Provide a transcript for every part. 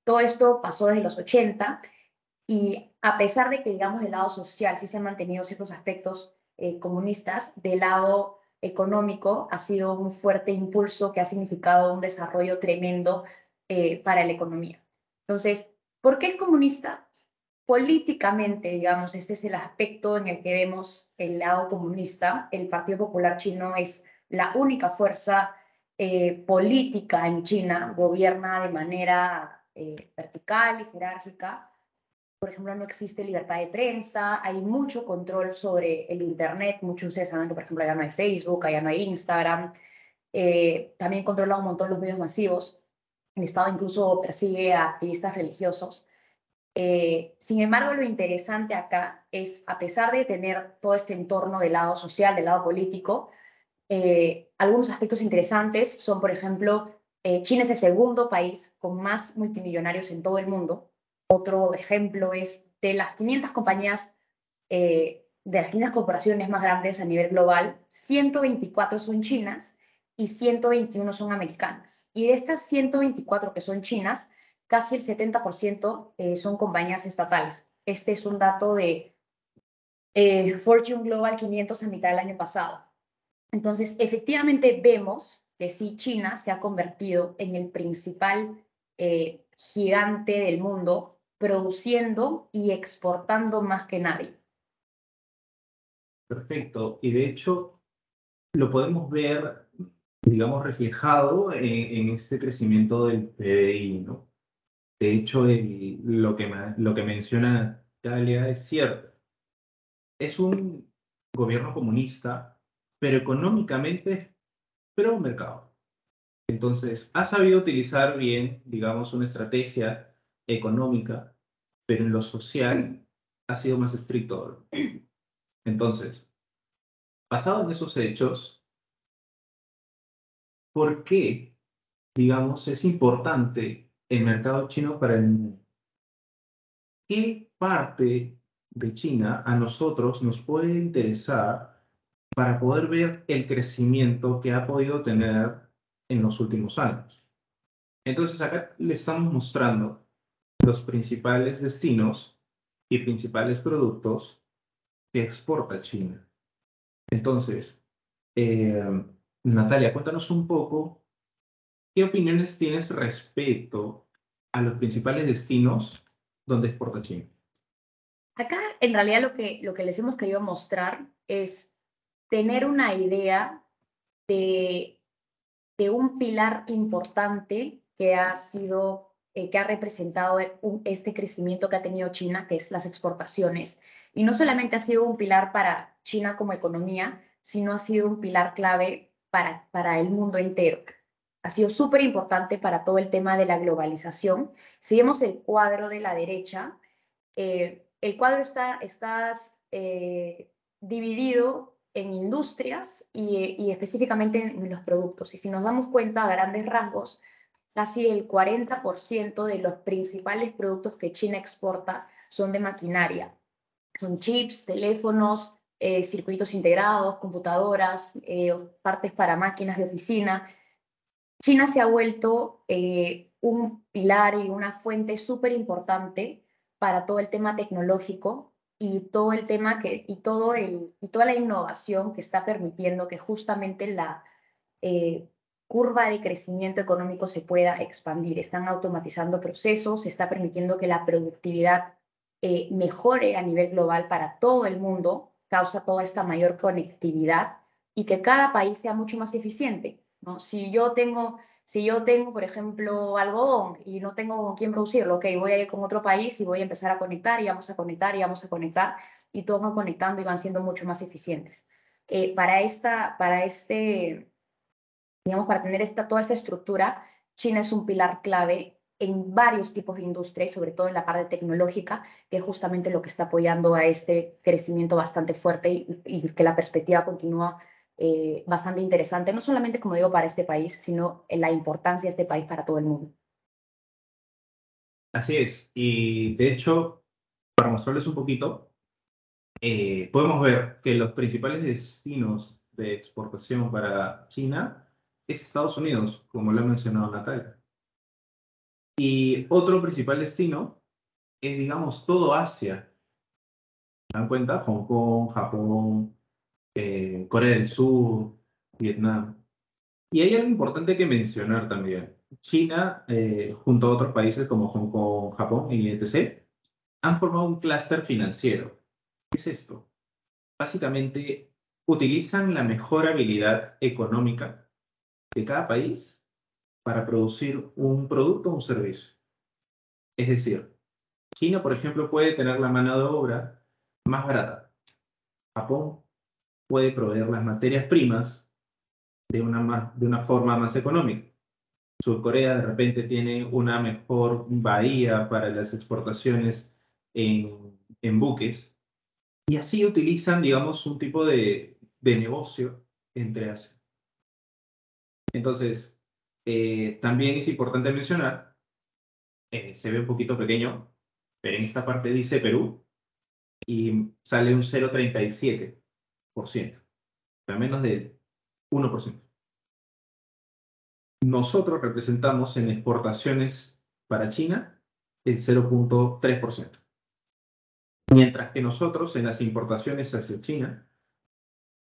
Todo esto pasó desde los 80 y a pesar de que, digamos, del lado social sí se han mantenido ciertos aspectos comunistas, del lado económico ha sido un fuerte impulso que ha significado un desarrollo tremendo para la economía. Entonces, ¿por qué es comunista? Políticamente, digamos, este es el aspecto en el que vemos el lado comunista. El Partido Popular Chino es la única fuerza política en China, gobierna de manera vertical y jerárquica. Por ejemplo, no existe libertad de prensa, hay mucho control sobre el Internet. Muchos de ustedes saben que, por ejemplo, allá no hay Facebook, allá no hay Instagram. También controla un montón los medios masivos. El Estado incluso persigue a activistas religiosos. Sin embargo, lo interesante acá es, a pesar de tener todo este entorno del lado social, del lado político, algunos aspectos interesantes son, por ejemplo, China es el segundo país con más multimillonarios en todo el mundo. Otro ejemplo es de las 500 compañías, de las 500 corporaciones más grandes a nivel global, 124 son chinas y 121 son americanas. Y de estas 124 que son chinas, casi el 70% son compañías estatales. Este es un dato de Fortune Global 500 a mitad del año pasado. Entonces, efectivamente vemos que sí, China se ha convertido en el principal gigante del mundo, produciendo y exportando más que nadie. Perfecto. Y de hecho, lo podemos ver, digamos, reflejado en este crecimiento del PBI, ¿no? De hecho, lo que menciona Italia es cierto. Es un gobierno comunista, pero económicamente es pro mercado. Entonces, ha sabido utilizar bien, digamos, una estrategia económica, pero en lo social ha sido más estricto. Entonces, basado en esos hechos, ¿por qué, digamos, es importante el mercado chino para el mundo? ¿Qué parte de China a nosotros nos puede interesar para poder ver el crecimiento que ha podido tener en los últimos años? Entonces, acá le estamos mostrando los principales destinos y principales productos que exporta China. Entonces, eh, Natalia, cuéntanos un poco qué opiniones tienes respecto a los principales destinos donde exporta China. Acá, en realidad, lo que les hemos querido mostrar es tener una idea de, de un pilar importante que ha sido, que ha representado este crecimiento que ha tenido China, que es las exportaciones. Y no solamente ha sido un pilar para China como economía, sino ha sido un pilar clave para el mundo entero. Ha sido súper importante para todo el tema de la globalización. Si vemos el cuadro de la derecha, el cuadro está dividido en industrias y específicamente en los productos. Y si nos damos cuenta a grandes rasgos, casi el 40% de los principales productos que China exporta son de maquinaria. Son chips, teléfonos, circuitos integrados, computadoras, partes para máquinas de oficina. China se ha vuelto un pilar y una fuente súper importante para todo el tema tecnológico y todo el tema y toda la innovación que está permitiendo que justamente la curva de crecimiento económico se pueda expandir. Están automatizando procesos, se está permitiendo que la productividad mejore a nivel global para todo el mundo, causa toda esta mayor conectividad y que cada país sea mucho más eficiente, ¿no? Si yo tengo, por ejemplo, algodón y no tengo con quién producirlo, ok, voy a ir con otro país y voy a empezar a conectar y vamos a conectar y vamos a conectar y todos van conectando y van siendo mucho más eficientes. Digamos, para tener toda esta estructura, China es un pilar clave en varios tipos de industria y sobre todo en la parte tecnológica, que es justamente lo que está apoyando a este crecimiento bastante fuerte y que la perspectiva continúa bastante interesante, no solamente, como digo, para este país, sino en la importancia de este país para todo el mundo. Así es. Y de hecho, para mostrarles un poquito, podemos ver que los principales destinos de exportación para China es Estados Unidos, como lo ha mencionado Natalia. Y otro principal destino es, digamos, todo Asia. ¿Se dan cuenta? Hong Kong, Japón, Corea del Sur, Vietnam. Y hay algo importante que mencionar también. China, junto a otros países como Hong Kong, Japón y etc., han formado un clúster financiero. ¿Qué es esto? Básicamente, utilizan la mejor habilidad económica de cada país para producir un producto o un servicio. Es decir, China, por ejemplo, puede tener la mano de obra más barata. Japón puede proveer las materias primas de una forma más económica. Surcorea de repente tiene una mejor bahía para las exportaciones en buques y así utilizan, digamos, un tipo de negocio entre Asia. Entonces, también es importante mencionar, se ve un poquito pequeño, pero en esta parte dice Perú y sale un 0,37%, o sea, menos del 1%. Nosotros representamos en exportaciones para China el 0,3%, mientras que nosotros en las importaciones hacia China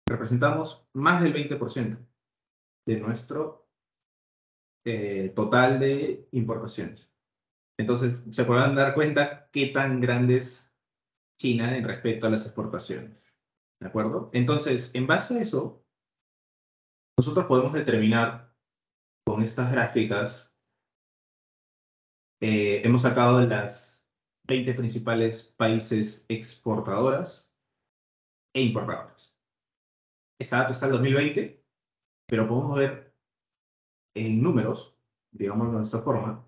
representamos más del 20% de nuestro total de importaciones. Entonces, se podrán dar cuenta qué tan grande es China en respecto a las exportaciones. ¿De acuerdo? Entonces, en base a eso, nosotros podemos determinar con estas gráficas, hemos sacado las 20 principales países exportadoras e importadoras. Esta data está en 2020, pero podemos ver en números, digámoslo de esta forma,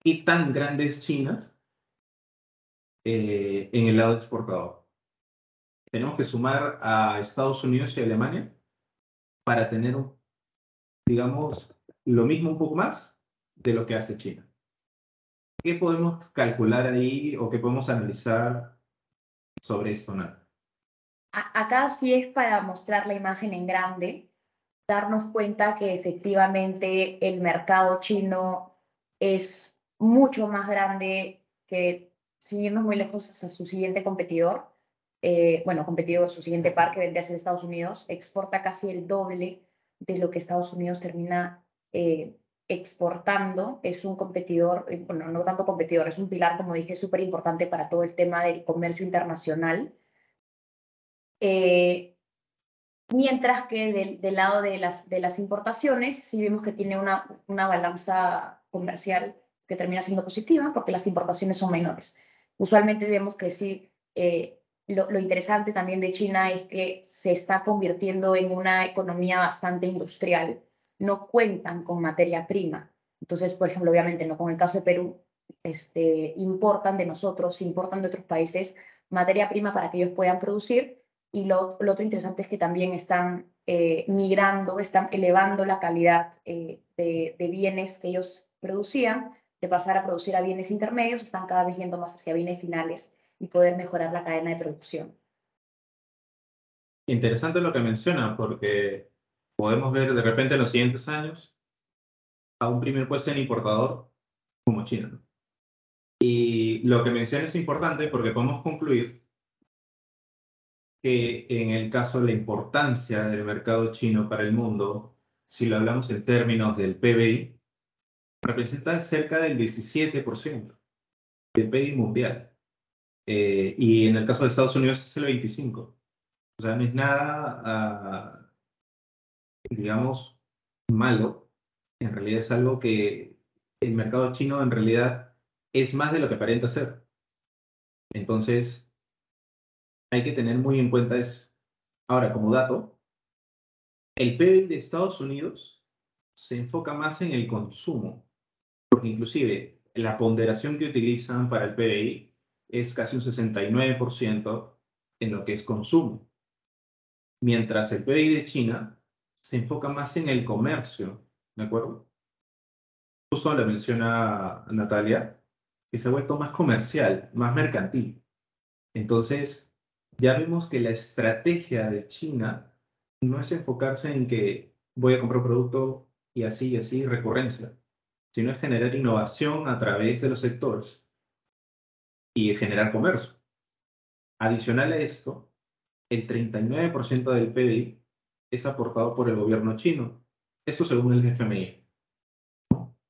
qué tan grande es China en el lado exportador. Tenemos que sumar a Estados Unidos y Alemania para tener, digamos, lo mismo un poco más de lo que hace China. ¿Qué podemos calcular ahí o qué podemos analizar sobre esto, Nat? Acá sí es para mostrar la imagen en grande, darnos cuenta que efectivamente el mercado chino es mucho más grande que, sin irnos muy lejos, hasta su siguiente competidor. Bueno, competidor, su siguiente par, que vendría a ser Estados Unidos, exporta casi el doble de lo que Estados Unidos termina exportando. Es un competidor, bueno, no tanto competidor, es un pilar, como dije, súper importante para todo el tema del comercio internacional. Mientras que del lado de las importaciones, sí vemos que tiene una balanza comercial que termina siendo positiva porque las importaciones son menores. Usualmente vemos que sí, lo interesante también de China es que se está convirtiendo en una economía bastante industrial. No cuentan con materia prima. Entonces, por ejemplo, obviamente, no con el caso de Perú, importan de nosotros, importan de otros países materia prima para que ellos puedan producir. Y lo otro interesante es que también están migrando, están elevando la calidad de bienes que ellos producían, de pasar a producir a bienes intermedios, están cada vez yendo más hacia bienes finales y poder mejorar la cadena de producción. Interesante lo que menciona, porque podemos ver de repente en los siguientes años a un primer puesto en importador como China, ¿no? Y lo que menciona es importante porque podemos concluir que en el caso de la importancia del mercado chino para el mundo, si lo hablamos en términos del PBI, representa cerca del 17% del PBI mundial. Y en el caso de Estados Unidos es el 25%. O sea, no es nada, digamos, malo. En realidad es algo que el mercado chino en realidad es más de lo que aparenta ser. Entonces, hay que tener muy en cuenta eso. Ahora, como dato, el PBI de Estados Unidos se enfoca más en el consumo, porque inclusive la ponderación que utilizan para el PBI es casi un 69% en lo que es consumo, mientras el PBI de China se enfoca más en el comercio, ¿de acuerdo? Justo lo menciona Natalia, que se ha vuelto más comercial, más mercantil. Entonces, ya vemos que la estrategia de China no es enfocarse en que voy a comprar un producto y así, recurrencia, sino es generar innovación a través de los sectores y generar comercio. Adicional a esto, el 39% del PBI es aportado por el gobierno chino. Esto según el FMI.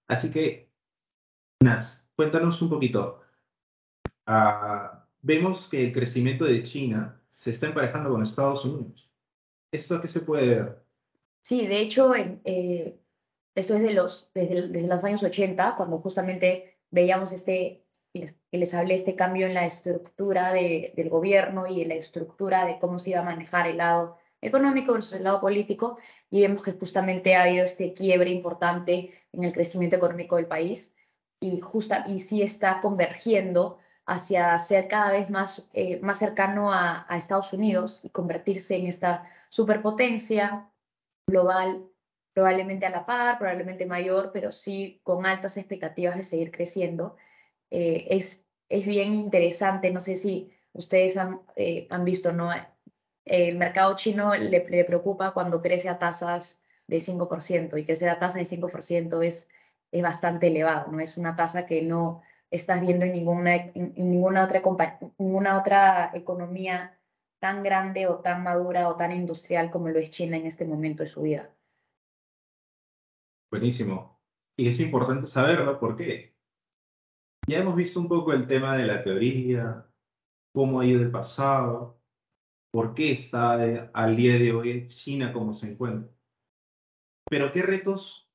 Así que, Nas, cuéntanos un poquito. Vemos que el crecimiento de China se está emparejando con Estados Unidos. ¿Esto a qué se puede ver? Sí, de hecho, esto es desde los años 80, cuando justamente veíamos que les hablé este cambio en la estructura del gobierno y en la estructura de cómo se iba a manejar el lado económico versus el lado político, y vemos que justamente ha habido este quiebre importante en el crecimiento económico del país y sí está convergiendo hacia ser cada vez más cercano a Estados Unidos y convertirse en esta superpotencia global, probablemente a la par, probablemente mayor, pero sí con altas expectativas de seguir creciendo. Es bien interesante, no sé si ustedes han visto, ¿no? El mercado chino le preocupa cuando crece a tasas de 5% y que esa tasa de 5% es bastante elevada, ¿no? Es una tasa que no estás viendo en ninguna otra economía tan grande o tan madura o tan industrial como lo es China en este momento de su vida. Buenísimo. Y es importante saberlo porque ya hemos visto un poco el tema de la teoría, cómo ha ido el pasado, por qué está al día de hoy China como se encuentra. Pero ¿qué retos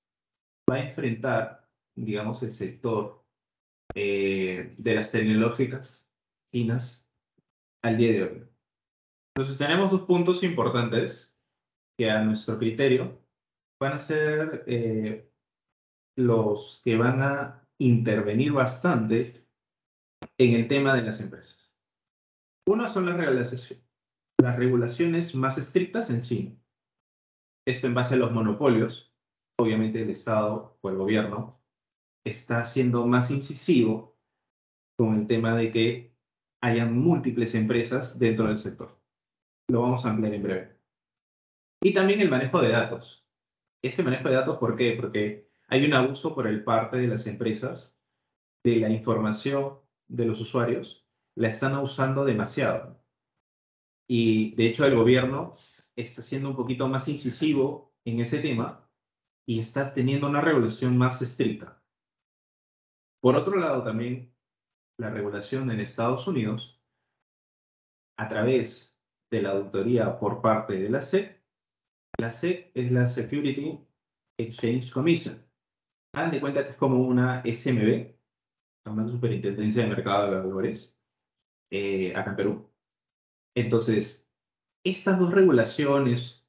va a enfrentar, digamos, el sector de las tecnológicas chinas al día de hoy? Entonces tenemos dos puntos importantes que a nuestro criterio van a ser los que van a intervenir bastante en el tema de las empresas. Una son las regulaciones más estrictas en China. Esto en base a los monopolios. Obviamente el Estado o el gobierno está siendo más incisivo con el tema de que hayan múltiples empresas dentro del sector. Lo vamos a ampliar en breve. Y también el manejo de datos. Este manejo de datos, ¿por qué? Porque hay un abuso por el parte de las empresas de la información de los usuarios, la están usando demasiado. Y de hecho el gobierno está siendo un poquito más incisivo en ese tema y está teniendo una regulación más estricta. Por otro lado, también la regulación en Estados Unidos, a través de la auditoría por parte de la SEC es la Security Exchange Commission. Hagan de cuenta que es como una SMB, una Superintendencia de Mercado de Valores, acá en Perú. Entonces, estas dos regulaciones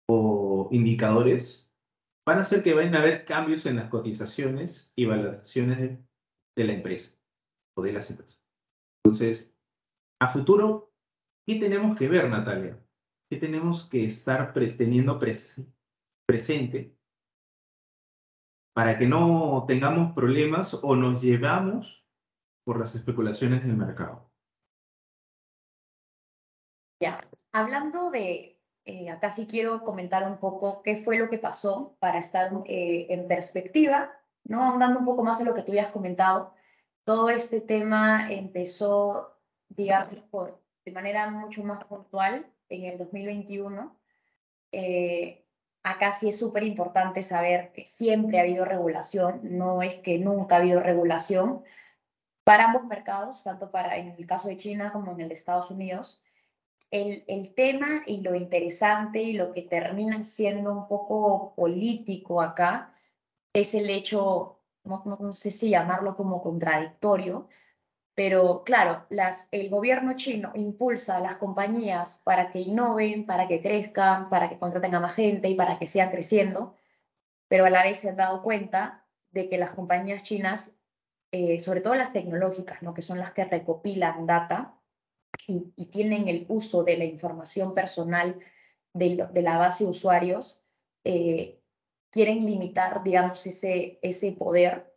o indicadores van a hacer que vayan a haber cambios en las cotizaciones y valoraciones de la empresa o de las empresas. Entonces, a futuro, ¿qué tenemos que ver, Natalia? ¿Qué tenemos que estar teniendo presente para que no tengamos problemas o nos llevamos por las especulaciones del mercado? Ya, hablando acá sí quiero comentar un poco qué fue lo que pasó para estar en perspectiva, ¿no? Ahondando un poco más en lo que tú ya has comentado. Todo este tema empezó, digamos, de manera mucho más puntual en el 2021. Acá sí es súper importante saber que siempre ha habido regulación, no es que nunca ha habido regulación para ambos mercados, tanto en el caso de China como en el de Estados Unidos. El tema y lo interesante y lo que termina siendo un poco político acá es el hecho, no sé si llamarlo como contradictorio, pero claro, el gobierno chino impulsa a las compañías para que innoven, para que crezcan, para que contraten a más gente y para que sigan creciendo, pero a la vez se han dado cuenta de que las compañías chinas, sobre todo las tecnológicas, ¿no? Que son las que recopilan data, y tienen el uso de la información personal de la base de usuarios, eh, quieren limitar, digamos, ese poder,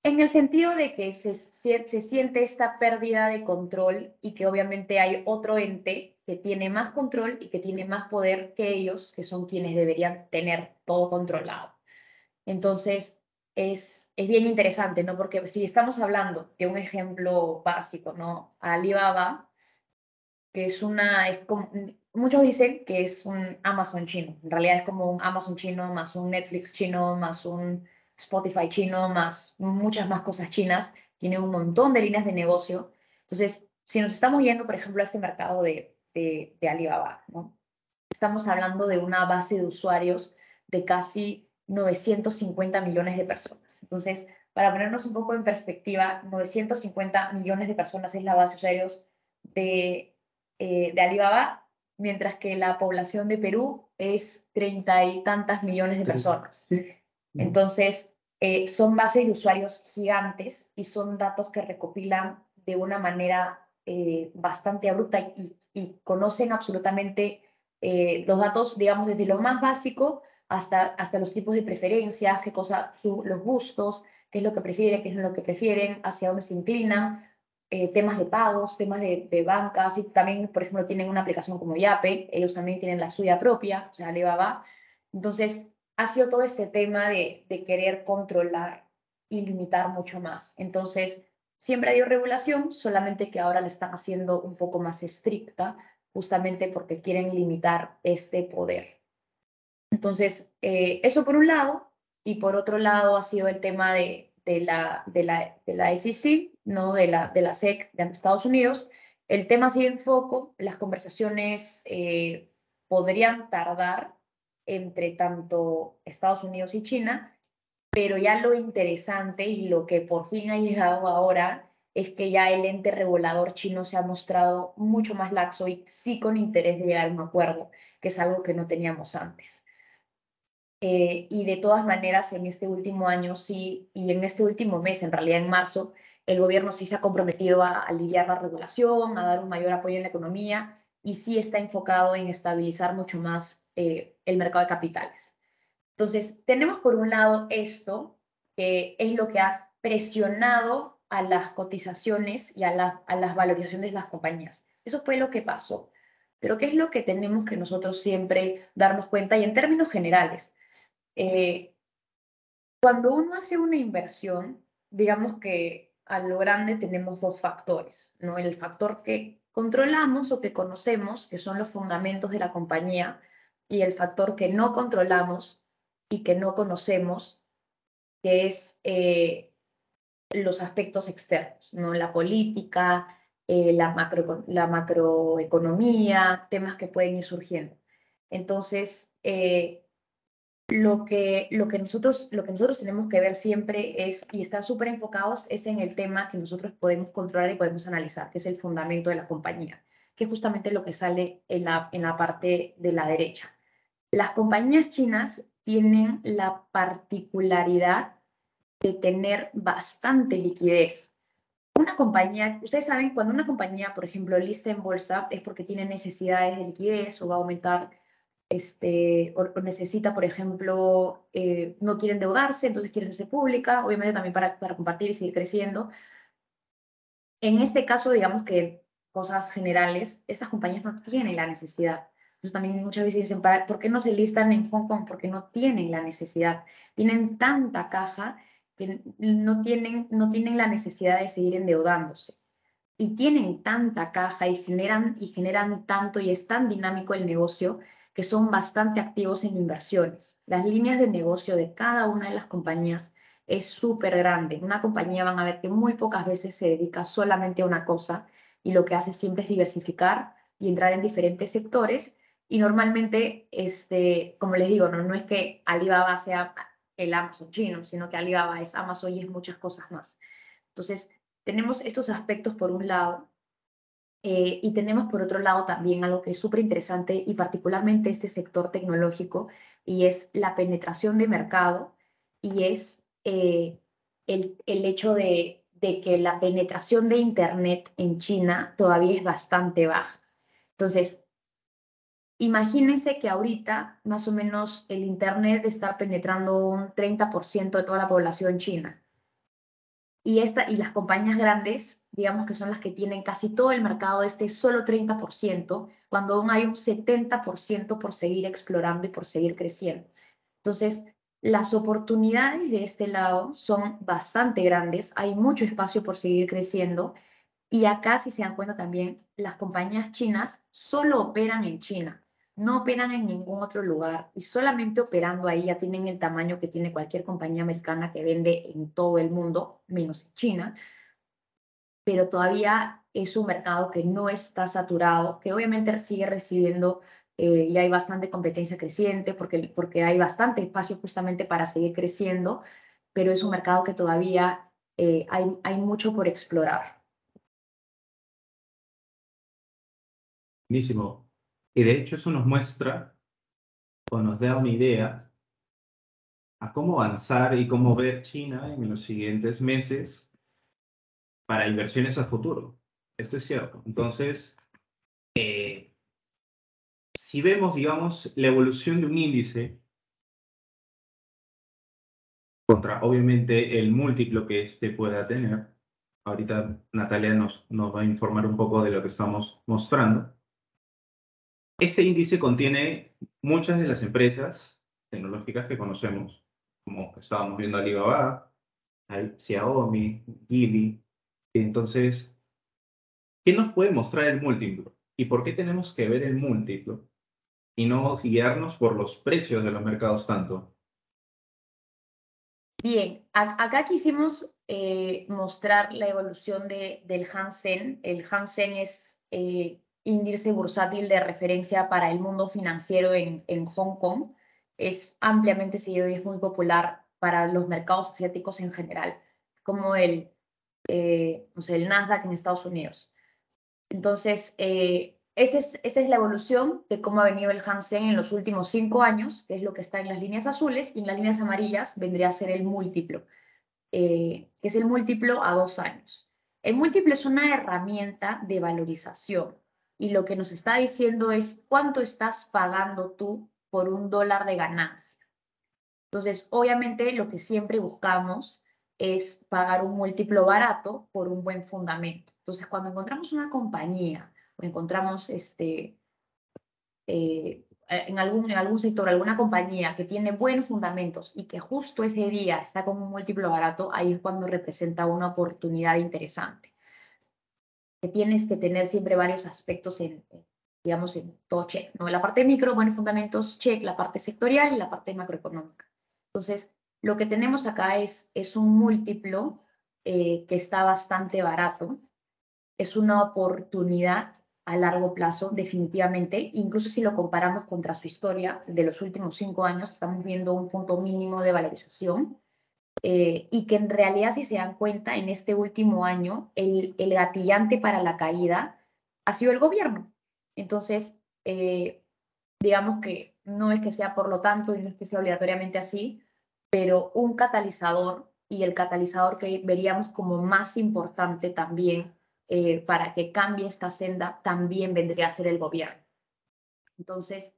en el sentido de que se siente esta pérdida de control y que obviamente hay otro ente que tiene más control y que tiene más poder que ellos, que son quienes deberían tener todo controlado. Entonces, es bien interesante, ¿no? Porque si estamos hablando de un ejemplo básico, ¿no? Alibaba, que muchos dicen que es un Amazon chino. En realidad es como un Amazon chino, más un Netflix chino, más un Spotify chino, más muchas más cosas chinas. Tiene un montón de líneas de negocio. Entonces, si nos estamos yendo, por ejemplo, a este mercado de Alibaba, ¿no? Estamos hablando de una base de usuarios de casi 950 millones de personas. Entonces, para ponernos un poco en perspectiva, 950 millones de personas es la base de usuarios de Alibaba, mientras que la población de Perú es 30 y tantas millones de personas. Sí. Entonces, son bases de usuarios gigantes y son datos que recopilan de una manera bastante abrupta y conocen absolutamente los datos, digamos, desde lo más básico hasta los tipos de preferencias, los gustos, qué es lo que prefieren, qué es lo que prefieren, hacia dónde se inclinan, temas de pagos, temas de bancas, y también, por ejemplo, tienen una aplicación como Yape, ellos también tienen la suya propia, o sea, Alibaba. Entonces, ha sido todo este tema de querer controlar y limitar mucho más. Entonces, siempre ha habido regulación, solamente que ahora la están haciendo un poco más estricta, justamente porque quieren limitar este poder. Entonces, eso por un lado, y por otro lado ha sido el tema de la SEC, ¿no? de la SEC de Estados Unidos. El tema sigue en foco, las conversaciones podrían tardar entre tanto Estados Unidos y China, pero ya lo interesante y lo que por fin ha llegado ahora es que ya el ente regulador chino se ha mostrado mucho más laxo y sí con interés de llegar a un acuerdo, que es algo que no teníamos antes. Y de todas maneras, en este último año sí, y en este último mes, en realidad en marzo, el gobierno sí se ha comprometido a aliviar la regulación, a dar un mayor apoyo en la economía y sí está enfocado en estabilizar mucho más el mercado de capitales. Entonces, tenemos por un lado esto, que es lo que ha presionado a las cotizaciones y a las valorizaciones de las compañías. Eso fue lo que pasó. Pero ¿qué es lo que tenemos que nosotros siempre darnos cuenta? Y en términos generales, eh, cuando uno hace una inversión, digamos que a lo grande tenemos dos factores, ¿no? El factor que controlamos o que conocemos, que son los fundamentos de la compañía, y el factor que no controlamos y que no conocemos, que es los aspectos externos, ¿no? La política, la macroeconomía, temas que pueden ir surgiendo. Entonces, lo que nosotros tenemos que ver siempre es, y estar súper enfocados, es en el tema que nosotros podemos controlar y podemos analizar, que es el fundamento de la compañía, que es justamente lo que sale en la parte de la derecha. Las compañías chinas tienen la particularidad de tener bastante liquidez. Una compañía, ustedes saben, cuando una compañía, por ejemplo, lista en bolsa, es porque tiene necesidades de liquidez o va a aumentar o necesita, por ejemplo, no quiere endeudarse, entonces quiere hacerse pública, obviamente también para compartir y seguir creciendo. En este caso, digamos que cosas generales, estas compañías no tienen la necesidad. Entonces también muchas veces dicen, ¿por qué no se listan en Hong Kong? Porque no tienen la necesidad. Tienen tanta caja que no tienen la necesidad de seguir endeudándose. Y tienen tanta caja y generan tanto y es tan dinámico el negocio que son bastante activos en inversiones. Las líneas de negocio de cada una de las compañías es súper grande. Una compañía van a ver que muy pocas veces se dedica solamente a una cosa y lo que hace siempre es diversificar y entrar en diferentes sectores. Y normalmente, como les digo, no es que Alibaba sea el Amazon chino, sino que Alibaba es Amazon y es muchas cosas más. Entonces, tenemos estos aspectos por un lado y tenemos por otro lado también algo que es súper interesante y particularmente este sector tecnológico y es la penetración de mercado y es el hecho de que la penetración de Internet en China todavía es bastante baja. Entonces, imagínense que ahorita más o menos el Internet de estar penetrando un 30% de toda la población china. Y las compañías grandes, digamos que son las que tienen casi todo el mercado de este solo 30%, cuando aún hay un 70% por seguir explorando y por seguir creciendo. Entonces, Las oportunidades de este lado son bastante grandes, hay mucho espacio por seguir creciendo y acá, si se dan cuenta también, las compañías chinas solo operan en China, no operan en ningún otro lugar y solamente operando ahí ya tienen el tamaño que tiene cualquier compañía americana que vende en todo el mundo, menos en China, pero todavía es un mercado que no está saturado, que obviamente sigue recibiendo y hay bastante competencia creciente porque hay bastante espacio justamente para seguir creciendo, pero es un mercado que todavía hay mucho por explorar. Buenísimo. Y de hecho eso nos muestra o nos da una idea a cómo avanzar y cómo ver China en los siguientes meses para inversiones a futuro. Esto es cierto. Entonces, si vemos, digamos, la evolución de un índice contra, obviamente, el múltiplo que éste pueda tener, ahorita Natalia nos va a informar un poco de lo que estamos mostrando. Este índice contiene muchas de las empresas tecnológicas que conocemos, como estábamos viendo Alibaba, Xiaomi, Geely. Entonces, ¿qué nos puede mostrar el múltiplo? ¿Y por qué tenemos que ver el múltiplo y no guiarnos por los precios de los mercados tanto? Bien, acá quisimos mostrar la evolución del Hang Seng. El Hang Seng es índice bursátil de referencia para el mundo financiero en Hong Kong. Es ampliamente seguido y es muy popular para los mercados asiáticos en general, como no sé, el Nasdaq en Estados Unidos. Entonces, esta es la evolución de cómo ha venido el Hang Seng en los últimos 5 años, que es lo que está en las líneas azules, y en las líneas amarillas vendría a ser el múltiplo, que es el múltiplo a 2 años. El múltiplo es una herramienta de valorización y lo que nos está diciendo es cuánto estás pagando tú por $1 de ganancia. Entonces, obviamente, lo que siempre buscamos es pagar un múltiplo barato por un buen fundamento. Entonces, cuando encontramos una compañía o encontramos en algún sector, alguna compañía que tiene buenos fundamentos y que justo ese día está con un múltiplo barato, ahí es cuando representa una oportunidad interesante. Que tienes que tener siempre varios aspectos digamos, en todo check, ¿no? La parte micro, buenos fundamentos, check, la parte sectorial y la parte macroeconómica. Entonces, lo que tenemos acá es un múltiplo que está bastante barato, es una oportunidad a largo plazo, definitivamente, incluso si lo comparamos contra su historia de los últimos 5 años, estamos viendo un punto mínimo de valorización y que en realidad, si se dan cuenta, en este último año, el gatillante para la caída ha sido el gobierno. Entonces, digamos que no es que sea por lo tanto y no es que sea obligatoriamente así, pero un catalizador y el catalizador que veríamos como más importante también para que cambie esta senda también vendría a ser el gobierno. Entonces,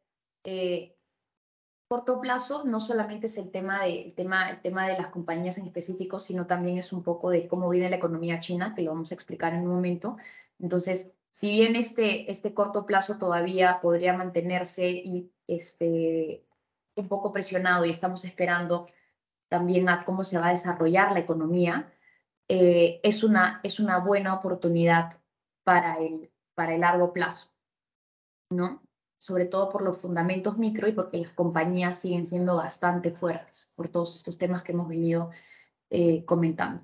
corto plazo no solamente es el tema de las compañías en específico, sino también es un poco de cómo viene la economía china, que lo vamos a explicar en un momento. Entonces, si bien este corto plazo todavía podría mantenerse y un poco presionado y estamos esperando también a cómo se va a desarrollar la economía, es una buena oportunidad para el largo plazo, ¿no? Sobre todo por los fundamentos micro y porque las compañías siguen siendo bastante fuertes por todos estos temas que hemos venido comentando.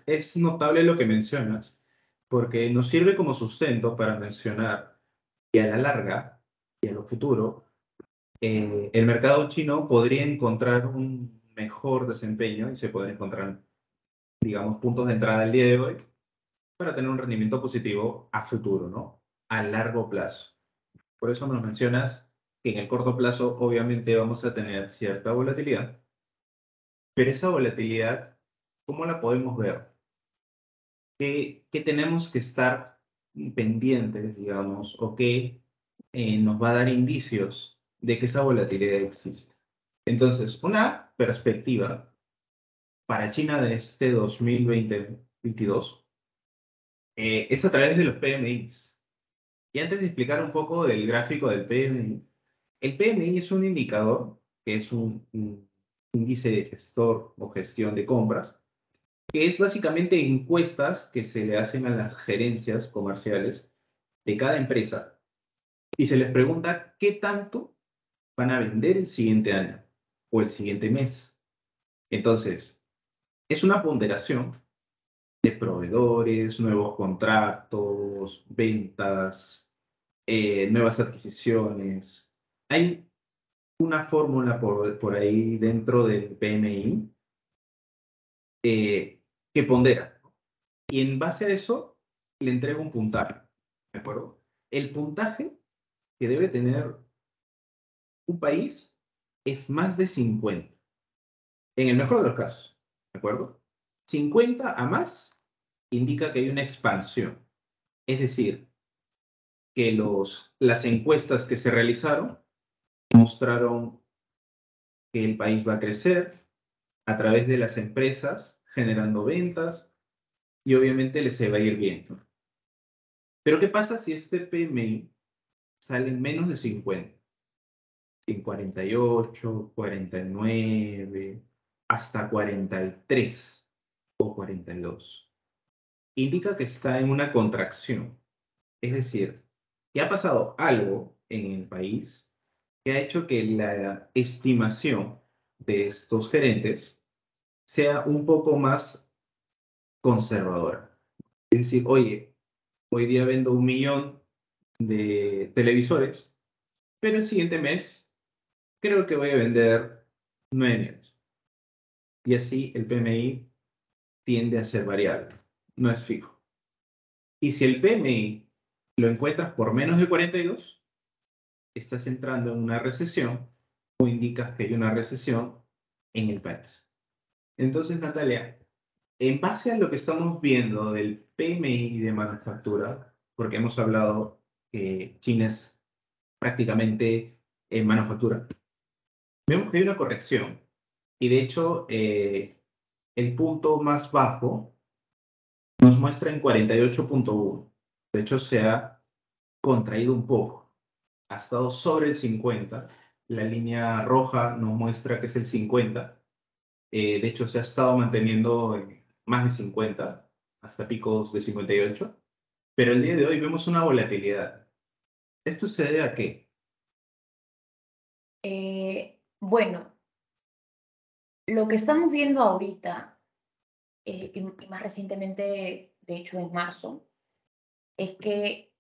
Es notable lo que mencionas, porque nos sirve como sustento para mencionar que a la larga y a lo futuro, el mercado chino podría encontrar un mejor desempeño y se pueden encontrar, digamos, puntos de entrada el día de hoy para tener un rendimiento positivo a futuro, ¿no? A largo plazo. Por eso nos mencionas que en el corto plazo obviamente vamos a tener cierta volatilidad, pero esa volatilidad, ¿cómo la podemos ver? ¿Qué tenemos que estar pendientes, digamos, o qué nos va a dar indicios de que esa volatilidad existe? Entonces, una perspectiva para China de este 2020-22 es a través de los PMIs. Y antes de explicar un poco del gráfico del PMI, El PMI es un indicador, que es un índice de gestor o gestión de compras, que es básicamente encuestas que se le hacen a las gerencias comerciales de cada empresa y se les pregunta qué tanto van a vender el siguiente año o el siguiente mes. Entonces, es una ponderación de proveedores, nuevos contratos, ventas, nuevas adquisiciones. Hay una fórmula por ahí dentro del PMI que pondera. Y en base a eso, le entrego un puntaje. ¿De acuerdo? El puntaje que debe tener un país es más de 50, en el mejor de los casos. ¿De acuerdo? 50 a más indica que hay una expansión. Es decir, que las encuestas que se realizaron mostraron que el país va a crecer a través de las empresas, generando ventas y obviamente les va a ir bien. Pero ¿qué pasa si este PMI sale en menos de 50? En 48, 49, hasta 43 o 42. Indica que está en una contracción. Es decir, que ha pasado algo en el país que ha hecho que la estimación de estos gerentes sea un poco más conservadora. Es decir, oye, hoy día vendo 1 millón de televisores, pero el siguiente mes creo que voy a vender 9 millones. Y así el PMI tiende a ser variable, no es fijo. Y si el PMI lo encuentras por menos de 42, estás entrando en una recesión o indicas que hay una recesión en el país. Entonces, Natalia, en base a lo que estamos viendo del PMI de manufactura, porque hemos hablado que China es prácticamente en manufactura, vemos que hay una corrección. Y de hecho, el punto más bajo nos muestra en 48.1. De hecho, se ha contraído un poco. Ha estado sobre el 50. La línea roja nos muestra que es el 50. De hecho, se ha estado manteniendo en más de 50, hasta picos de 58. Pero el día de hoy vemos una volatilidad. ¿Esto se debe a qué? Bueno, lo que estamos viendo ahorita, y más recientemente, de hecho en marzo, es que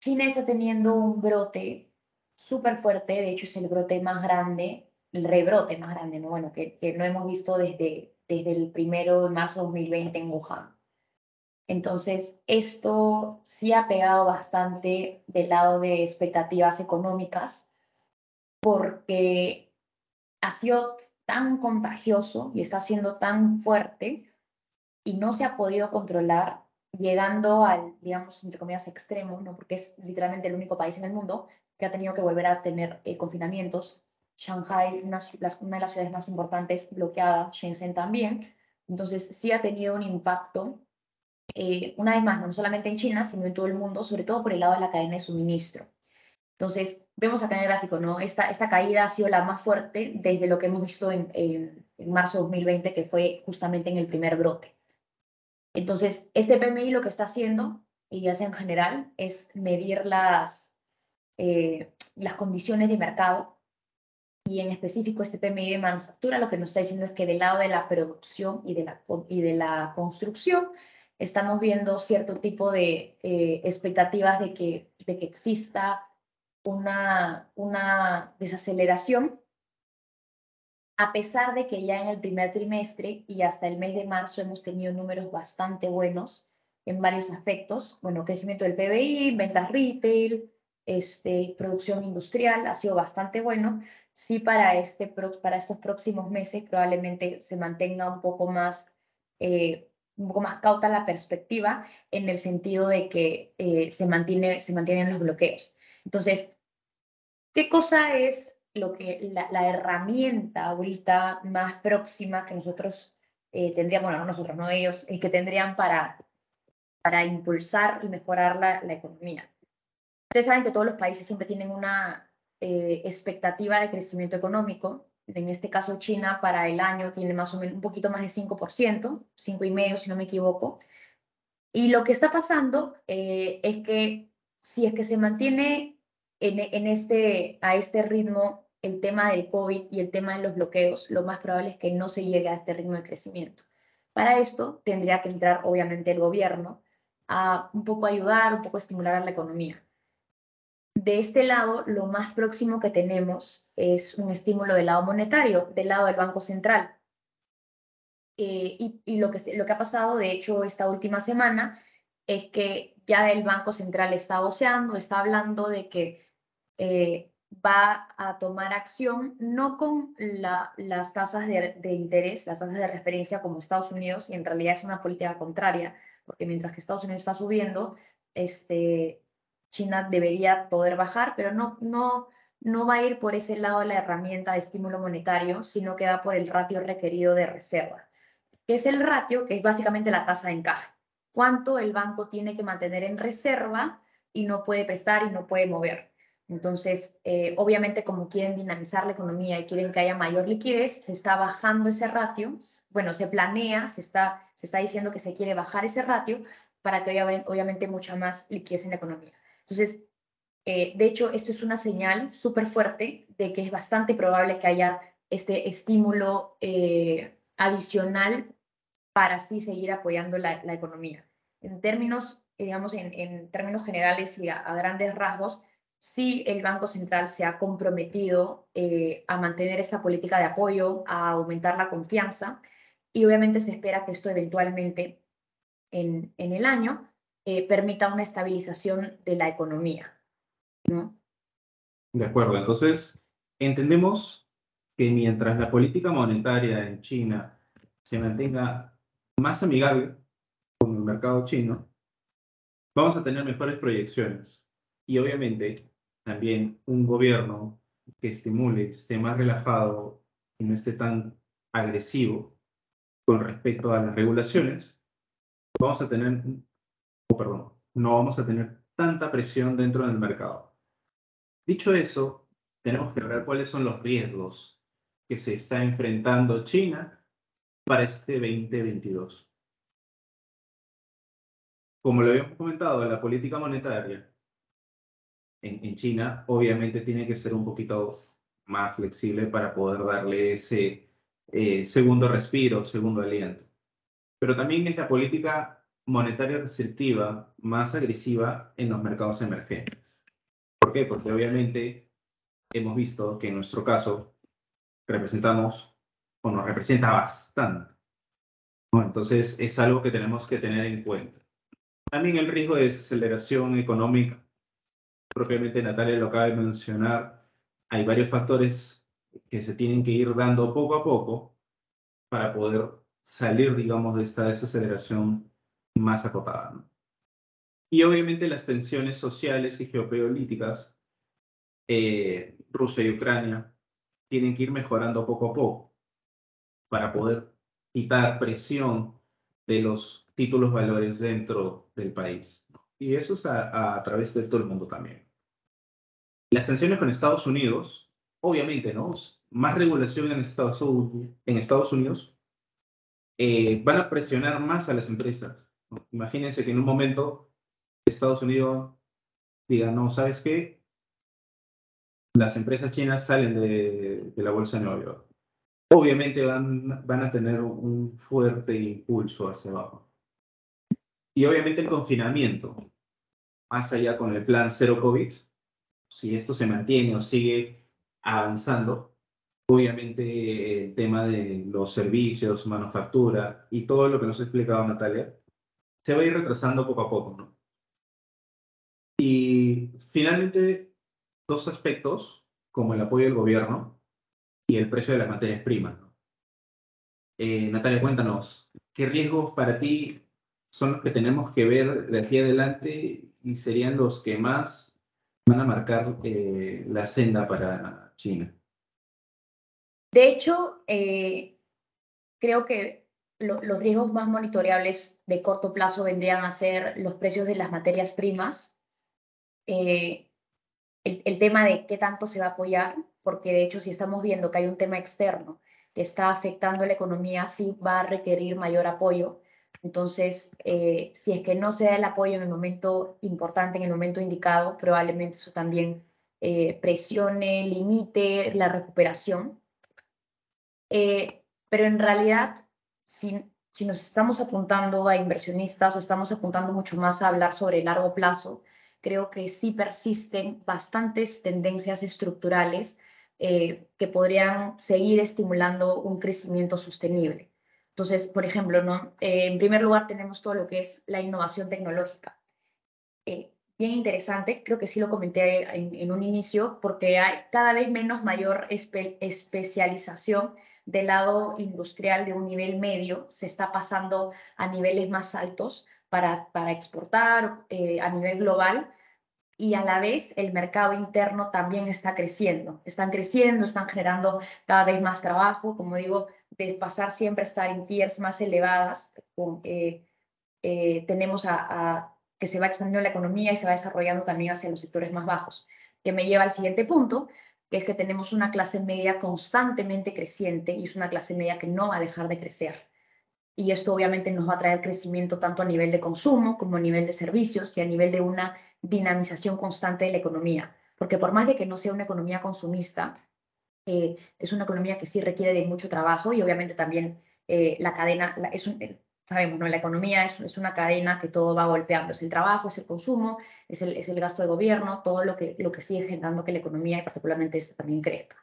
China está teniendo un brote súper fuerte, de hecho es el brote más grande, el rebrote más grande, ¿no? Bueno, que no hemos visto desde el 1 de marzo de 2020 en Wuhan. Entonces, esto sí ha pegado bastante del lado de expectativas económicas, porque ha sido tan contagioso y está siendo tan fuerte y no se ha podido controlar, llegando al, digamos, entre comillas, extremo, ¿no? Porque es literalmente el único país en el mundo que ha tenido que volver a tener confinamientos. Shanghai, una de las ciudades más importantes, bloqueada, Shenzhen también. Entonces, sí ha tenido un impacto, una vez más, no solamente en China, sino en todo el mundo, sobre todo por el lado de la cadena de suministro. Entonces, vemos acá en el gráfico, ¿no? Esta caída ha sido la más fuerte desde lo que hemos visto en marzo de 2020, que fue justamente en el primer brote. Entonces, este PMI lo que está haciendo, y ya sea en general, es medir las condiciones de mercado. Y en específico, este PMI de manufactura lo que nos está diciendo es que del lado de la producción y de la construcción, estamos viendo cierto tipo de expectativas de que exista una desaceleración, a pesar de que ya en el primer trimestre y hasta el mes de marzo hemos tenido números bastante buenos en varios aspectos. Bueno, crecimiento del PBI, ventas retail, producción industrial ha sido bastante bueno. Sí, para estos próximos meses probablemente se mantenga un poco más cauta la perspectiva, en el sentido de que se mantienen los bloqueos. Entonces, ¿qué cosa es la herramienta ahorita más próxima que nosotros tendríamos, bueno, no nosotros, no ellos, que tendrían para impulsar y mejorar la economía? Ustedes saben que todos los países siempre tienen expectativa de crecimiento económico. En este caso, China para el año tiene más o menos un poquito más de 5%, 5,5% si no me equivoco. Y lo que está pasando es que si es que se mantiene a este ritmo el tema del COVID y el tema de los bloqueos, lo más probable es que no se llegue a este ritmo de crecimiento. Para esto tendría que entrar obviamente el gobierno a un poco ayudar, un poco estimular a la economía. De este lado, lo más próximo que tenemos es un estímulo del lado monetario, del lado del Banco Central. Y lo que ha pasado, de hecho, esta última semana es que ya el Banco Central está voceando, está hablando de que va a tomar acción no con las tasas de interés, las tasas de referencia como Estados Unidos, y en realidad es una política contraria, porque mientras que Estados Unidos está subiendo, China debería poder bajar, pero no va a ir por ese lado la herramienta de estímulo monetario, sino que va por el ratio requerido de reserva, que es el ratio, que es básicamente la tasa de encaje. Cuánto el banco tiene que mantener en reserva y no puede prestar y no puede mover. Entonces, obviamente, como quieren dinamizar la economía y quieren que haya mayor liquidez, se está bajando ese ratio. Bueno, se planea, se está diciendo que se quiere bajar ese ratio para que haya, obviamente, mucha más liquidez en la economía. Entonces, de hecho, esto es una señal súper fuerte de que es bastante probable que haya este estímulo adicional para así seguir apoyando la economía. En términos, digamos, en términos generales y a grandes rasgos, sí el Banco Central se ha comprometido a mantener esta política de apoyo, a aumentar la confianza, y obviamente se espera que esto eventualmente en el año permita una estabilización de la economía, ¿no? De acuerdo, entonces entendemos que mientras la política monetaria en China se mantenga más amigable con el mercado chino, vamos a tener mejores proyecciones. Y obviamente también un gobierno que estimule, esté más relajado y no esté tan agresivo con respecto a las regulaciones, vamos a tener, perdón, no vamos a tener tanta presión dentro del mercado. Dicho eso, tenemos que ver cuáles son los riesgos que se está enfrentando China para este 2022. Como lo habíamos comentado, la política monetaria en China obviamente tiene que ser un poquito más flexible para poder darle ese segundo respiro, segundo aliento. Pero también es la política monetaria restrictiva más agresiva en los mercados emergentes. ¿Por qué? Porque obviamente hemos visto que en nuestro caso representamos o nos representa bastante, ¿no? Entonces es algo que tenemos que tener en cuenta. También el riesgo de desaceleración económica, propiamente Natalia lo acaba de mencionar, hay varios factores que se tienen que ir dando poco a poco para poder salir, digamos, de esta desaceleración más acotada, ¿no? Y obviamente las tensiones sociales y geopolíticas, Rusia y Ucrania, tienen que ir mejorando poco a poco para poder quitar presión de los títulos valores dentro del país. Y eso es a través de todo el mundo también. Las tensiones con Estados Unidos, obviamente, ¿no? Más regulación en Estados Unidos van a presionar más a las empresas, ¿no? Imagínense que en un momento Estados Unidos diga, no, ¿sabes qué? Las empresas chinas salen de la bolsa de Nueva York. Obviamente van a tener un fuerte impulso hacia abajo. Y obviamente el confinamiento, más allá con el plan cero COVID, si esto se mantiene o sigue avanzando, obviamente el tema de los servicios, manufactura y todo lo que nos ha explicado Natalia, se va a ir retrasando poco a poco, ¿no? Y finalmente, dos aspectos, como el apoyo del gobierno y el precio de las materias primas, ¿no? Natalia, cuéntanos, ¿qué riesgos para ti son los que tenemos que ver de aquí adelante y serían los que más van a marcar la senda para China? De hecho, creo que los riesgos más monitoreables de corto plazo vendrían a ser los precios de las materias primas. Eh, el tema de qué tanto se va a apoyar, porque de hecho si estamos viendo que hay un tema externo que está afectando la economía, sí va a requerir mayor apoyo. Entonces, si es que no se da el apoyo en el momento importante, en el momento indicado, probablemente eso también presione, limite la recuperación. Pero en realidad, si nos estamos apuntando a inversionistas o estamos apuntando mucho más a hablar sobre el largo plazo, creo que sí persisten bastantes tendencias estructurales que podrían seguir estimulando un crecimiento sostenible. Entonces, por ejemplo, ¿no? En primer lugar tenemos todo lo que es la innovación tecnológica. Bien interesante, creo que sí lo comenté en un inicio, porque hay cada vez menos mayor especialización del lado industrial de un nivel medio, se está pasando a niveles más altos para exportar a nivel global, y a la vez el mercado interno también está creciendo. Están creciendo, están generando cada vez más trabajo, como digo, de pasar siempre a estar en tiers más elevadas, tenemos que se va expandiendo la economía y se va desarrollando también hacia los sectores más bajos, que me lleva al siguiente punto, que es que tenemos una clase media constantemente creciente y es una clase media que no va a dejar de crecer. Y esto obviamente nos va a traer crecimiento tanto a nivel de consumo como a nivel de servicios y a nivel de una dinamización constante de la economía. Porque por más de que no sea una economía consumista, es una economía que sí requiere de mucho trabajo y obviamente también la cadena, sabemos, ¿no? La economía es una cadena que todo va golpeando. Es el trabajo, es el consumo, es el gasto de gobierno, todo lo que sigue generando que la economía y particularmente esta también crezca.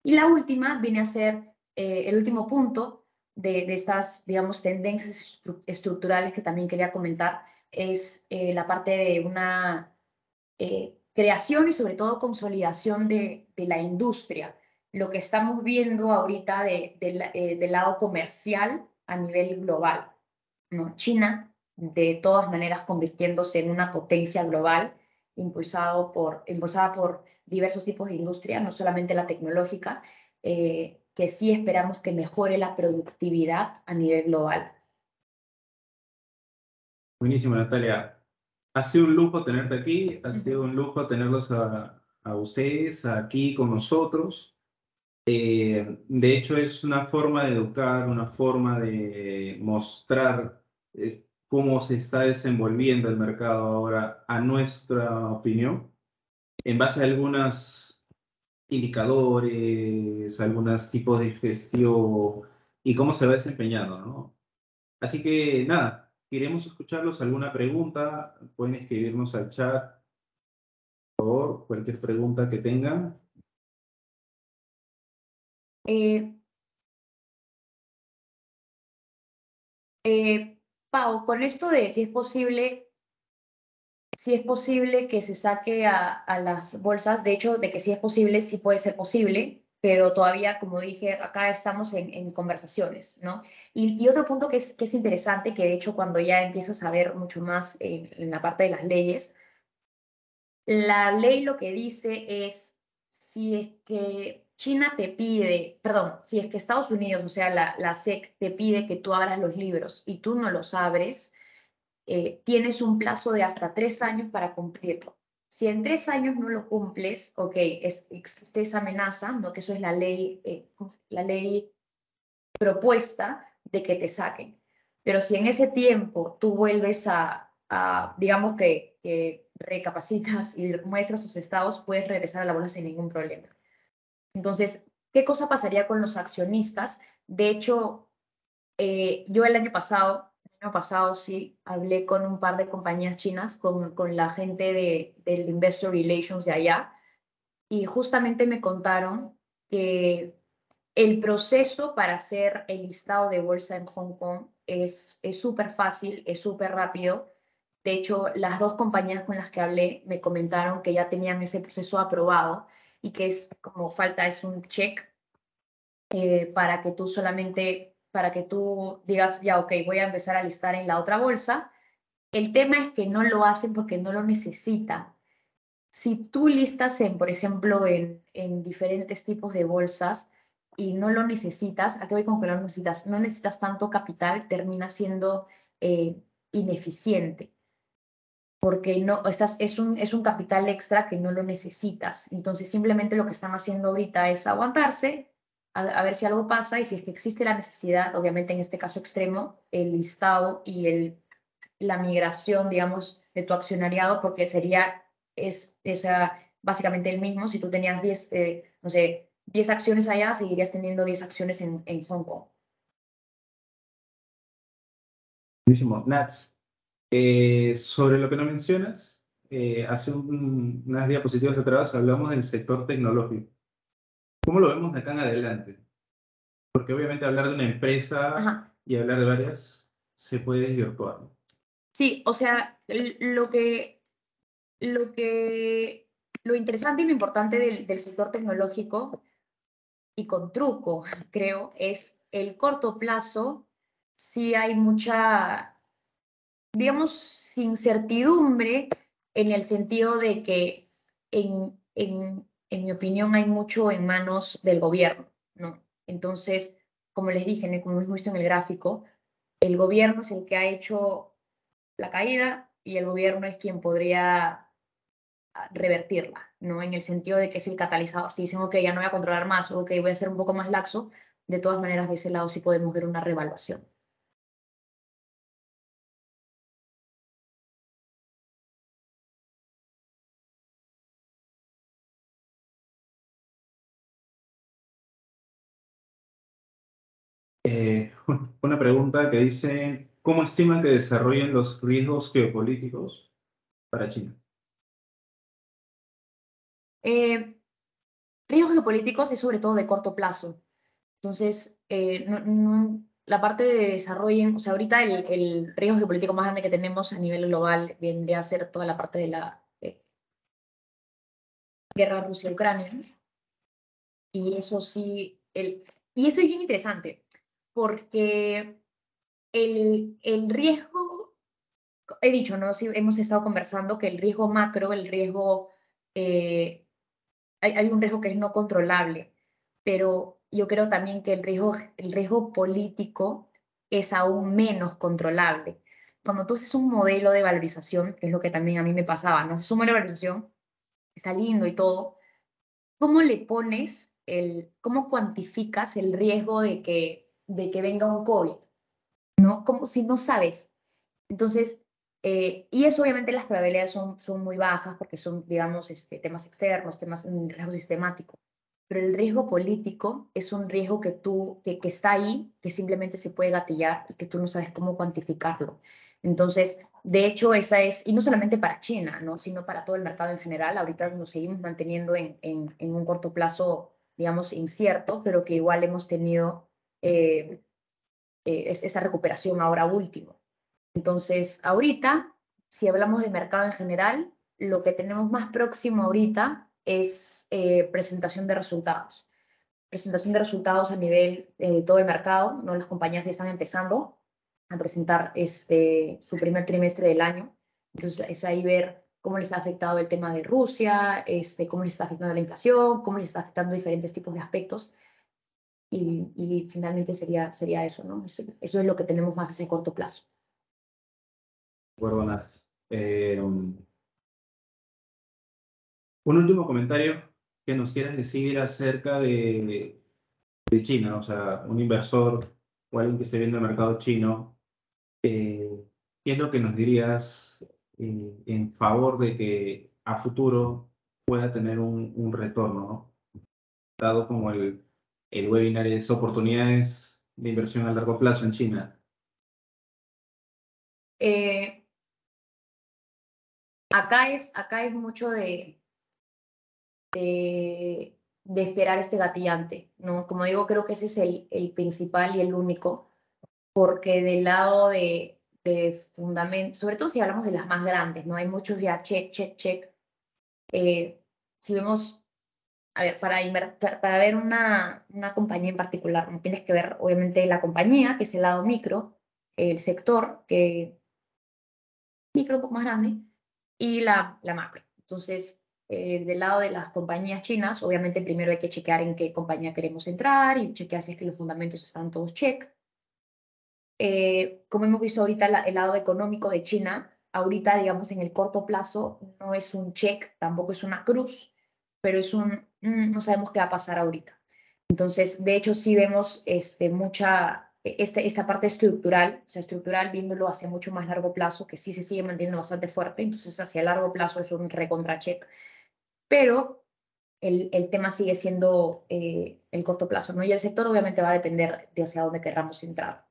Y la última viene a ser el último punto de estas, digamos, tendencias estructurales que también quería comentar, es la parte de una creación y sobre todo consolidación de la industria. Lo que estamos viendo ahorita del lado comercial a nivel global, ¿no? China, de todas maneras, convirtiéndose en una potencia global, impulsada por diversos tipos de industria, no solamente la tecnológica, que sí esperamos que mejore la productividad a nivel global. Buenísimo, Natalia. Ha sido un lujo tenerte aquí, ha sido un lujo tenerlos a ustedes aquí con nosotros. De hecho, es una forma de educar, una forma de mostrar cómo se está desenvolviendo el mercado ahora, a nuestra opinión, en base a algunos indicadores, algunos tipos de gestión y cómo se va desempeñando, ¿no? Así que nada, queremos escucharlos. ¿Alguna pregunta? Pueden escribirnos al chat, por favor, cualquier pregunta que tengan. Eh, Pau, con esto de si es posible que se saque a las bolsas, de hecho, de que sí es posible, sí puede ser posible, pero todavía, como dije, acá estamos en conversaciones, ¿no? Y otro punto que es interesante, que de hecho cuando ya empiezas a ver mucho más en la parte de las leyes, la ley lo que dice es, si es que China te pide, perdón, si es que Estados Unidos, o sea, la SEC te pide que tú abras los libros y tú no los abres, tienes un plazo de hasta 3 años para cumplirlo. Si en 3 años no lo cumples, ok, existe esa amenaza, ¿no? Que eso es la ley propuesta de que te saquen. Pero si en ese tiempo tú vuelves digamos que recapacitas y muestras sus estados, puedes regresar a la bolsa sin ningún problema. Entonces, ¿qué cosa pasaría con los accionistas? De hecho, yo el año pasado sí, hablé con un par de compañías chinas, con la gente del Investor Relations de allá, y justamente me contaron que el proceso para hacer el listado de bolsa en Hong Kong es súper fácil, es súper rápido. De hecho, las dos compañías con las que hablé me comentaron que ya tenían ese proceso aprobado y que es como falta es un check para que tú digas, ya, ok, voy a empezar a listar en la otra bolsa. El tema es que no lo hacen porque no lo necesitan. Si tú listas por ejemplo, en diferentes tipos de bolsas y no lo necesitas, ¿a qué voy con que no lo necesitas? No necesitas tanto capital, termina siendo ineficiente. porque no, es un capital extra que no lo necesitas. Entonces, simplemente lo que están haciendo ahorita es aguantarse, a ver si algo pasa, y si es que existe la necesidad, obviamente en este caso extremo, el listado y la migración, digamos, de tu accionariado, porque básicamente el mismo. Si tú tenías 10, no sé, 10 acciones allá, seguirías teniendo 10 acciones en Hong Kong. Buenísimo. Nats, sobre lo que nos mencionas, hace unas diapositivas atrás hablamos del sector tecnológico. ¿Cómo lo vemos de acá en adelante? Porque obviamente hablar de una empresa Ajá. y hablar de varias se puede desvirtuar, ¿no? Sí, o sea, lo interesante y lo importante del sector tecnológico, y con truco, creo, es el corto plazo. Sí hay mucha, digamos, incertidumbre, en el sentido de que, en mi opinión, hay mucho en manos del gobierno, ¿no? Entonces, como les dije, ¿no? Como hemos visto en el gráfico, el gobierno es el que ha hecho la caída, y el gobierno es quien podría revertirla, ¿no? En el sentido de que es el catalizador. Si dicen, ok, ya no voy a controlar más, ok, voy a ser un poco más laxo, de todas maneras, de ese lado sí podemos ver una revaluación. Una pregunta que dice, ¿cómo estiman que desarrollen los riesgos geopolíticos para China? Eh, Riesgos geopolíticos es sobre todo de corto plazo. Entonces, la parte de desarrollo, o sea, ahorita el riesgo geopolítico más grande que tenemos a nivel global vendría a ser toda la parte de la guerra Rusia-Ucrania. Y eso sí, y eso es bien interesante, porque el riesgo, he dicho, ¿no? Sí, hemos estado conversando que el riesgo macro, eh, hay un riesgo que es no controlable, pero yo creo también que el riesgo político es aún menos controlable. Cuando tú haces un modelo de valorización, que es lo que también a mí me pasaba, ¿no? Haces un modelo de valorización, está lindo y todo, ¿cómo le pones cómo cuantificas el riesgo de que venga un COVID? ¿No? Como si no sabes. Entonces, y eso obviamente las probabilidades son muy bajas, porque son, digamos, temas externos, temas en riesgo sistemático. Pero el riesgo político es un riesgo que está ahí, que simplemente se puede gatillar y que tú no sabes cómo cuantificarlo. Entonces, de hecho, esa es, y no solamente para China, ¿no? Sino para todo el mercado en general. Ahorita nos seguimos manteniendo en un corto plazo, digamos, incierto, pero que igual hemos tenido esa recuperación ahora último. Entonces, ahorita, si hablamos de mercado en general, lo que tenemos más próximo ahorita es presentación de resultados. Presentación de resultados a nivel de todo el mercado, ¿no? Las compañías ya están empezando a presentar su primer trimestre del año. Entonces, es ahí ver cómo les ha afectado el tema de Rusia, cómo les está afectando la inflación, cómo les está afectando diferentes tipos de aspectos. Y finalmente sería eso, ¿no? Eso es lo que tenemos más a ese corto plazo. Bueno, Nats, un último comentario que nos quieras decir acerca de China, o sea, un inversor o alguien que esté viendo el mercado chino, ¿qué es lo que nos dirías en favor de que a futuro pueda tener un retorno, ¿no? Dado como el webinar es oportunidades de inversión a largo plazo en China? Eh, acá es mucho de esperar este gatillante, ¿no? Como digo, creo que ese es el principal y el único, porque del lado de fundamento, sobre todo si hablamos de las más grandes, ¿no? Hay muchos ya check, check, check. Si vemos, a ver, para ver una compañía en particular, ¿no? Tienes que ver, obviamente, la compañía, que es el lado micro, el sector, que micro un poco más grande, y la macro. Entonces, del lado de las compañías chinas, obviamente primero hay que chequear en qué compañía queremos entrar y chequear si es que los fundamentos están todos check. Como hemos visto ahorita, el lado económico de China ahorita, digamos, en el corto plazo, no es un check, tampoco es una cruz, pero es no sabemos qué va a pasar ahorita. Entonces, de hecho, sí vemos esta parte estructural, o sea, estructural viéndolo hacia mucho más largo plazo, que sí se sigue manteniendo bastante fuerte, entonces hacia largo plazo es un recontra check, pero el tema sigue siendo el corto plazo, ¿no? Y el sector obviamente va a depender de hacia dónde queramos entrar,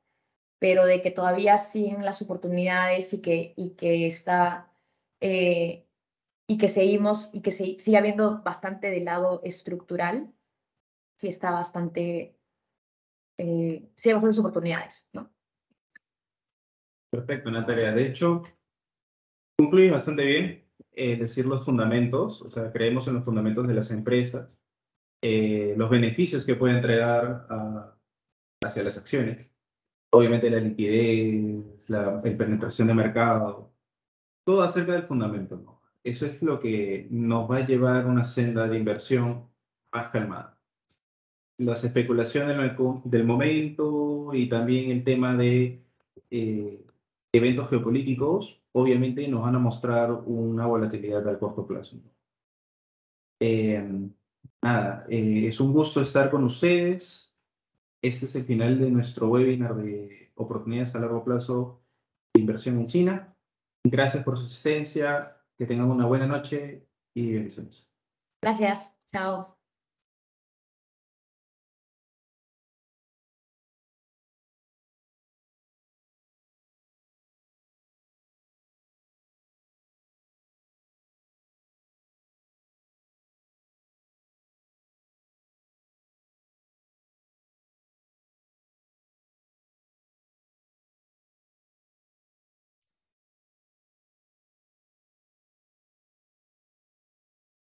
pero de que todavía siguen las oportunidades eh, y que seguimos, y que sigue habiendo bastante del lado estructural, sí está bastante, sí hay bastantes oportunidades, ¿no? Perfecto, Natalia. De hecho, concluye bastante bien decir los fundamentos, o sea, creemos en los fundamentos de las empresas, los beneficios que puede entregar hacia las acciones, obviamente la liquidez, la penetración de mercado, todo acerca del fundamento, ¿no? Eso es lo que nos va a llevar a una senda de inversión más calmada. Las especulaciones del momento y también el tema de eh, eventos geopolíticos, obviamente nos van a mostrar una volatilidad a corto plazo. Eh, Nada, es un gusto estar con ustedes. Este es el final de nuestro webinar de oportunidades a largo plazo de inversión en China. Gracias por su asistencia, que tengan una buena noche y bendiciones. Gracias, chao.